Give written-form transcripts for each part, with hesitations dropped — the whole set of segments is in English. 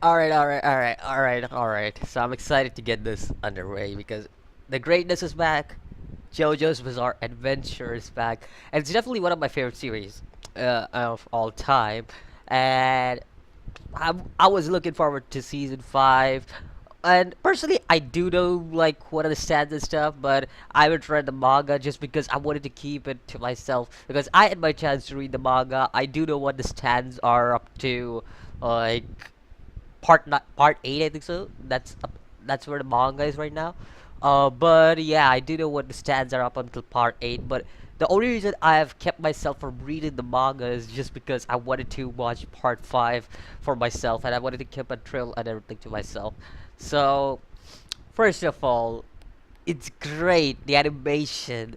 Alright. So I'm excited to get this underway because the greatness is back. JoJo's Bizarre Adventure is back, and it's definitely one of my favorite series of all time. And I was looking forward to season 5. And personally, I do know like what are the stats and stuff, but I haven't read the manga just because I wanted to keep it to myself. Because I had my chance to read the manga, I do know what the stands are up to, like part 8, I think so. That's where the manga is right now. But yeah, I do know what the stats are up until part 8. But the only reason I have kept myself from reading the manga is just because I wanted to watch part 5 for myself, and I wanted to keep a thrill and everything to myself. So first of all, it's great. The animation,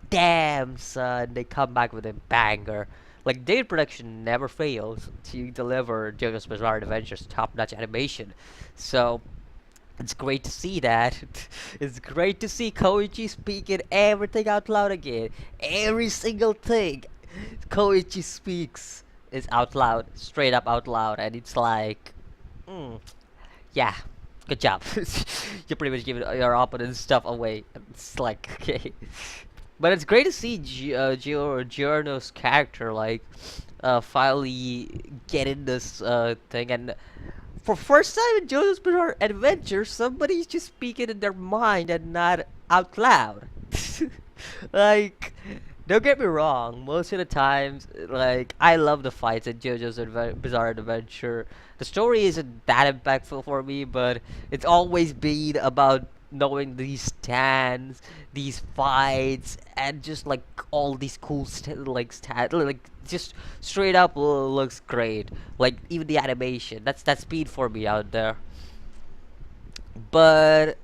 damn son, they come back with a banger. Like their production never fails to deliver JoJo's Bizarre Adventure's top-notch animation. So it's great to see that. It's great to see Koichi speaking everything out loud again. Every single thing Koichi speaks is out loud, straight up out loud, and it's like, mm, yeah, good job. You pretty much giving your opponent's stuff away. It's like, okay. But it's great to see Giorno's character like finally getting this thing, and for first time in JoJo's Bizarre Adventure, somebody's just speaking in their mind and not out loud. Like, don't get me wrong. Most of the times, like I love the fights in JoJo's Bizarre Adventure. The story isn't that impactful for me, but it's always been about knowing these stands, these fights, and just like all these cool like just straight up looks great. Like even the animation, that's speed for me out there. But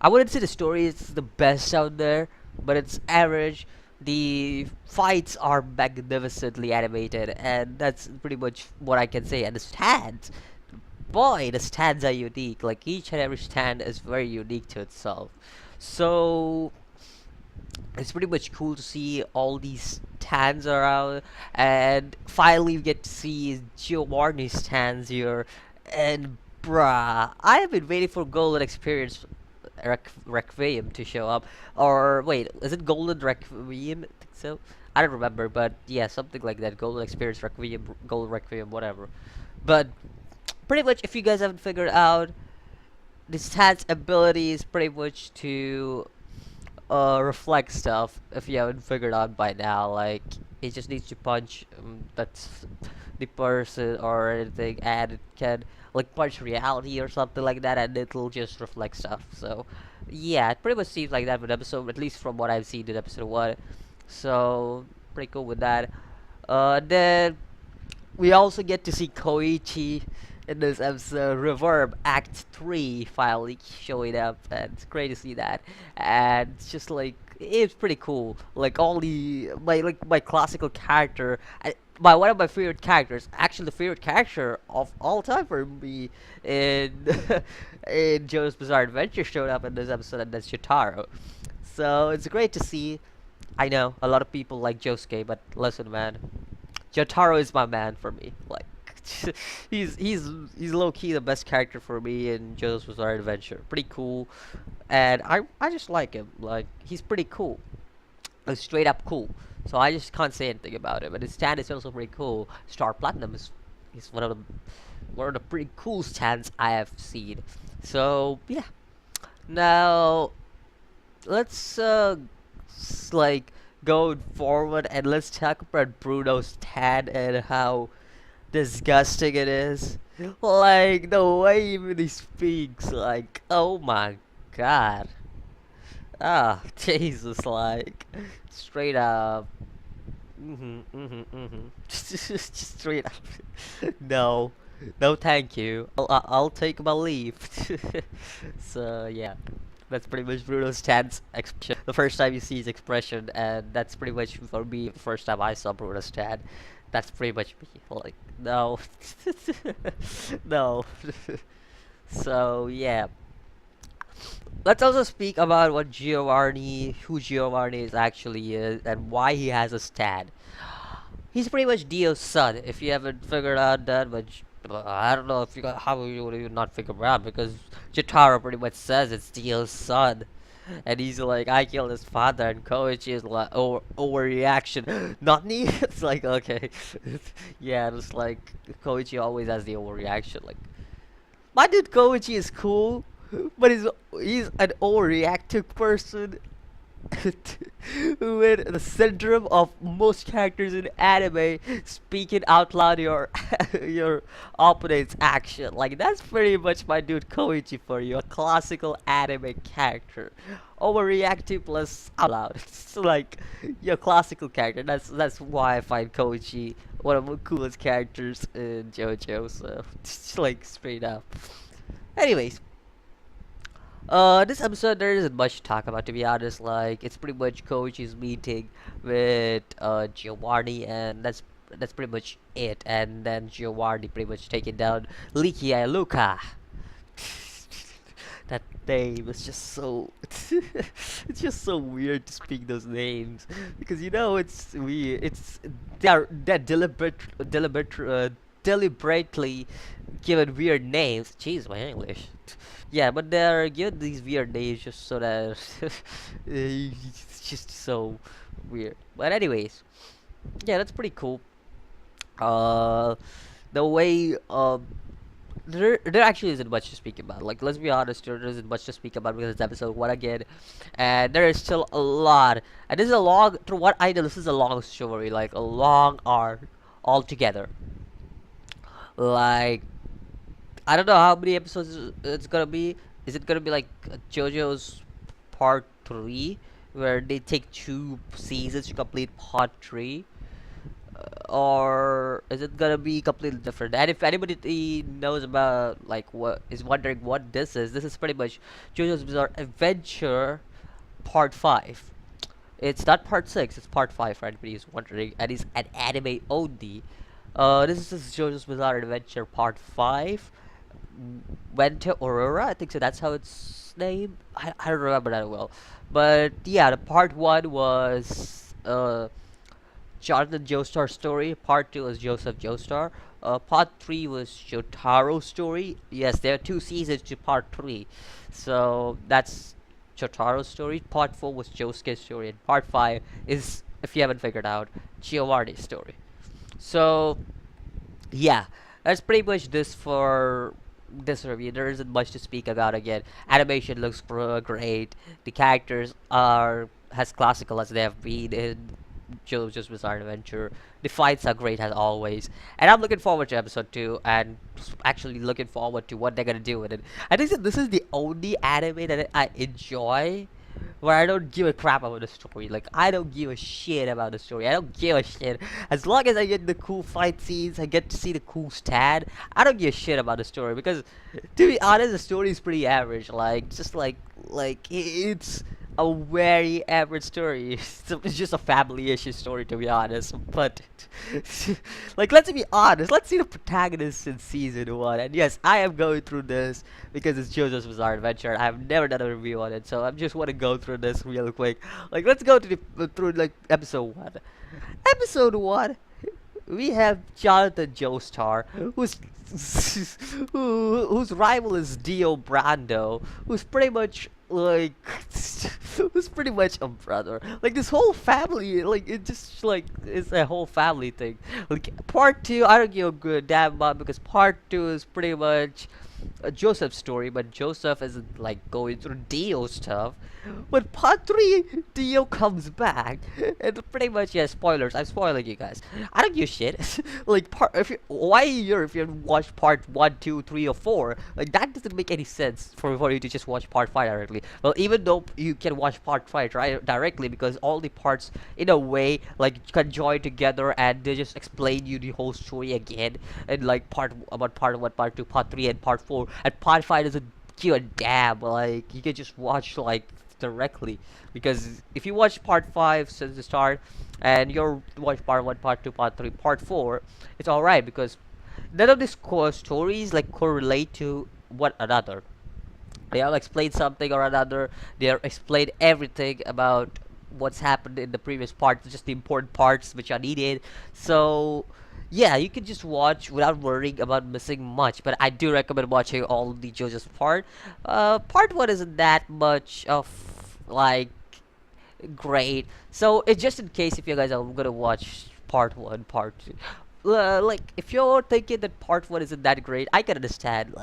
I wouldn't say the story is the best out there, but it's average. The fights are magnificently animated, and that's pretty much what I can say. And the stands, boy, the stands are unique. Like each and every stand is very unique to itself. So it's pretty much cool to see all these stands around, and finally we get to see Giovanni's stands here. And bruh, I have been waiting for Golden Experience Requiem to show up. Or wait, is it Golden Requiem? I think so. I don't remember, but yeah, something like that. Golden Experience Requiem, Golden Requiem, whatever. But pretty much, if you guys haven't figured out, the stats ability is pretty much to reflect stuff. If you haven't figured out by now, like it just needs to punch that's the person or anything, and it can like punch reality or something like that, and it'll just reflect stuff. So yeah, it pretty much seems like that with episode, at least from what I've seen in episode 1. So pretty cool with that. Then we also get to see Koichi in this episode. Reverb Act 3 finally showing up, and it's great to see that. And it's just like it's pretty cool. Like all the my classical character, my one of my favorite characters, actually the favorite character of all time for me in in JoJo's Bizarre Adventure showed up in this episode, and that's Shotaro. So it's great to see. I know a lot of people like Josuke, but listen, man, Jotaro is my man for me. Like, he's low key the best character for me in JoJo's Bizarre Adventure. Pretty cool, and I just like him. Like, he's pretty cool, like straight up cool. So I just can't say anything about him. And his stand is also pretty cool. Star Platinum is one of the pretty cool stands I have seen. So yeah. Now let's like going forward, and let's talk about Bruno's tan and how disgusting it is. Like the way even he speaks, like oh my god. Ah, Jesus, like straight up. Just straight up. No, no, thank you. I'll take my leave. So yeah, that's pretty much Bruno's stance expression. The first time you see his expression, and that's pretty much for me the first time I saw Bruno's stand. That's pretty much me. Like no, no. So yeah, let's also speak about who Giovanni is actually is, and why he has a stand. He's pretty much Dio's son. If you haven't figured out that, but I don't know if you got how you would even not figure out because Jotaro pretty much says it's Dio's son. And he's like, I killed his father, and Koichi is like, overreaction. Not me. It's like, okay, yeah, it's like Koichi always has the overreaction. Like, my dude Koichi is cool, but he's an overreactive person. With the syndrome of most characters in anime speaking out loud your opponent's action. Like that's pretty much my dude Koichi for you, a classical anime character. Overreactive plus out loud. It's like your classical character. That's why I find Koichi one of the coolest characters in JoJo. So just like straight up. Anyways, this episode there isn't much to talk about to be honest. Like it's pretty much Koichi's meeting with Giovanni, and that's pretty much it. And then Giovanni pretty much taking down Likia and Luca. That name is just so it's just so weird to speak those names because you know it's weird. They're deliberately given weird names. Jeez, my English. Yeah, but they're given these weird names just so that it's just so weird. But anyways, yeah, that's pretty cool. Uh, the way there actually isn't much to speak about. Like, let's be honest, there isn't much to speak about because it's episode one again, and there is still a lot. And this is a long, through what I know, this is a long story, like a long arc altogether. Like, I don't know how many episodes it's gonna be. Is it gonna be like JoJo's part three, where they take two seasons to complete part three? Or is it gonna be completely different? And if anybody knows about like what is wondering what this is pretty much JoJo's Bizarre Adventure Part 5. It's not Part 6, it's Part 5 for anybody who's wondering, and it's an anime only. This is JoJo's Bizarre Adventure Part 5. Vento Aurora, I think so. That's how it's named. I don't remember that well, but yeah, the Part 1 was Jonathan Joestar's story. Part 2 was Joseph Joestar. Part 3 was Shotaro's story. Yes, there are two seasons to Part 3. So that's Shotaro's story. Part 4 was Josuke's story. And Part 5 is, if you haven't figured out, Giovanni's story. So, yeah, that's pretty much this for this review. There isn't much to speak about again. Animation looks great. The characters are as classical as they have been in JoJo's Bizarre Adventure. The fights are great as always, and I'm looking forward to episode 2 and actually looking forward to what they're gonna do with it. I think that this is the only anime that I enjoy where I don't give a crap about the story. Like I don't give a shit about the story. I don't give a shit as long as I get the cool fight scenes. I get to see the cool stat. I don't give a shit about the story because, to be honest, the story is pretty average. Like just like it's a very average story. It's just a family issue story, to be honest. But like, let's be honest. Let's see the protagonist in season 1. And yes, I am going through this because it's JoJo's Bizarre Adventure. I've never done a review on it, so I just want to go through this real quick. Like, let's go to through like episode 1. Episode 1. We have Jonathan Joestar, whose rival is Dio Brando, who's pretty much like who's pretty much a brother. Like this whole family, like it just like it's a whole family thing. Like part 2, I don't give a good damn about because part 2 is pretty much Joseph's story, but Joseph isn't like going through Dio stuff. But part 3, Dio comes back, and pretty much, yeah, spoilers. I'm spoiling you guys. I don't give a shit. Like if you watch part 1, 2, 3, or 4, like that doesn't make any sense for you to just watch part 5 directly. Well, even though you can watch part 5 directly because all the parts in a way like can join together and they just explain you the whole story again, and like part 1, part 2, part 3, and part 4, and part 5 doesn't give a damn. Like you can just watch like directly, because if you watch part 5 since the start and you're watch part 1, part 2, part 3, part 4, it's alright because none of these core stories like correlate to one another. They all explain something or another. They explain everything about what's happened in the previous part, just the important parts which are needed. So yeah, you can just watch without worrying about missing much. But I do recommend watching all the JoJo's part. Part one isn't that much of like great. So it's just in case if you guys are gonna watch part one, part two. Like if you're thinking that part one isn't that great, I can understand.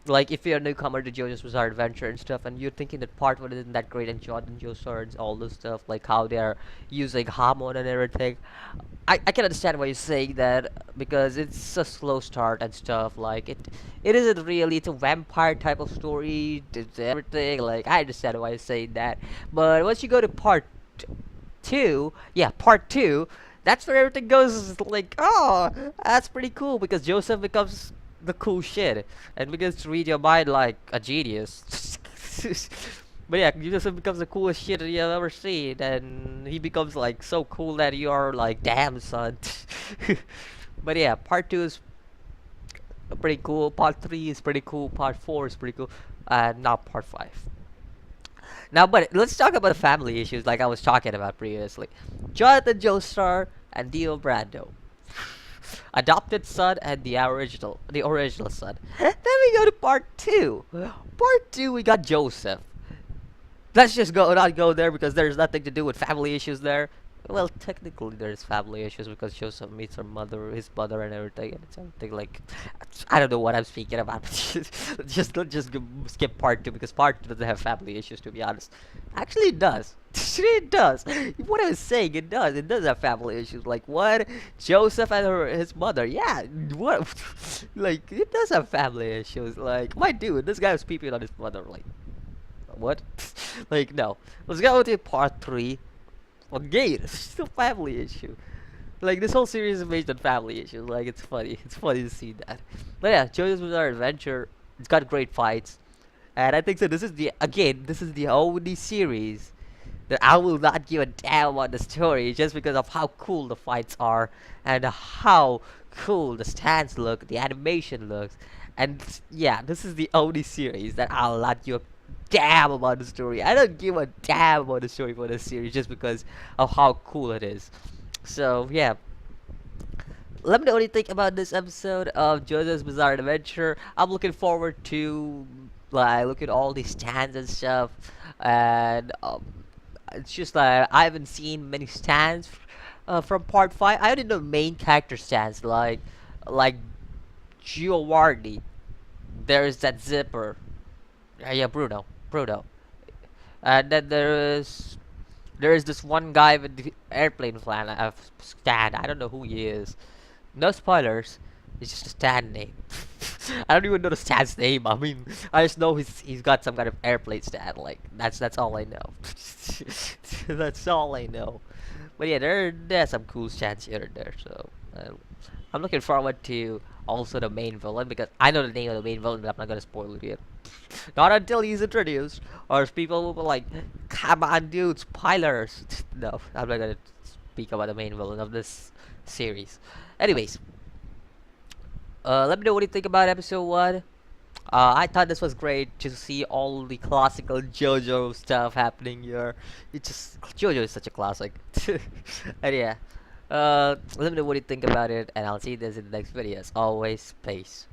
Like if you're a newcomer to JoJo's Bizarre Adventure and stuff, and you're thinking that part one isn't that great, and Jordan Joe swords, all this stuff, like how they're using Hamon and everything. I can understand why you're saying that because it's a slow start and stuff. Like it isn't really. It's a vampire type of story. It's everything. Like I understand why you're saying that. But once you go to part two, yeah, part two, that's where everything goes like, oh, that's pretty cool because Joseph becomes the cool shit and begins to read your mind like a genius. But yeah, Joseph becomes the coolest shit you've ever seen, and he becomes like so cool that you are like, damn son. But yeah, part two is pretty cool. Part three is pretty cool. Part four is pretty cool, and now part five. Now, but let's talk about the family issues like I was talking about previously. Jonathan Joestar and Dio Brando. Adopted son and the original son. Then we go to part two. Part two, we got Joseph. Let's just not go there because there's nothing to do with family issues there. Well, technically there's family issues because Joseph meets his mother and everything, and it's something like I don't know what I'm speaking about. Skip part two because part two doesn't have family issues, to be honest. Actually, it does. It does. What I was saying, it does. It does have family issues. Like what? Joseph and his mother. Yeah. What? Like it does have family issues. Like my dude, this guy was peeping on his mother. Like what? Like no. Let's go to part three. Again, it's still a family issue. Like this whole series is based on family issues. Like it's funny. It's funny to see that. But yeah, JoJo's Bizarre Adventure. It's got great fights, and I think so. This is the only series that I will not give a damn about the story just because of how cool the fights are and how cool the stands look, the animation looks, and yeah, this is the only series that I'll not give a damn about the story. I don't give a damn about the story for this series just because of how cool it is. So yeah, let me know what you think about this episode of JoJo's Bizarre Adventure. I'm looking forward to like look at all these stands and stuff, and it's just like I haven't seen many stands from part five. I only know main character stands like Giovanni. There's that zipper. Yeah, Bruno. And then there is this one guy with the airplane flag stand. I don't know who he is. No spoilers. It's just a stand name. I don't even know the stand's name. I mean, I just know he's got some kind of airplane stand. Like that's all I know. That's all I know. But yeah, there's some cool stands here and there. So I'm looking forward to also the main villain because I know the name of the main villain, but I'm not gonna spoil it yet. Not until he's introduced, or people will be like, "Come on, dude, spoilers!" No, I'm not gonna speak about the main villain of this series. Anyways, let me know what you think about episode one. I thought this was great to see all the classical JoJo stuff happening here. It's just JoJo is such a classic. And yeah, let me know what you think about it, and I'll see you guys in the next video. As always, peace.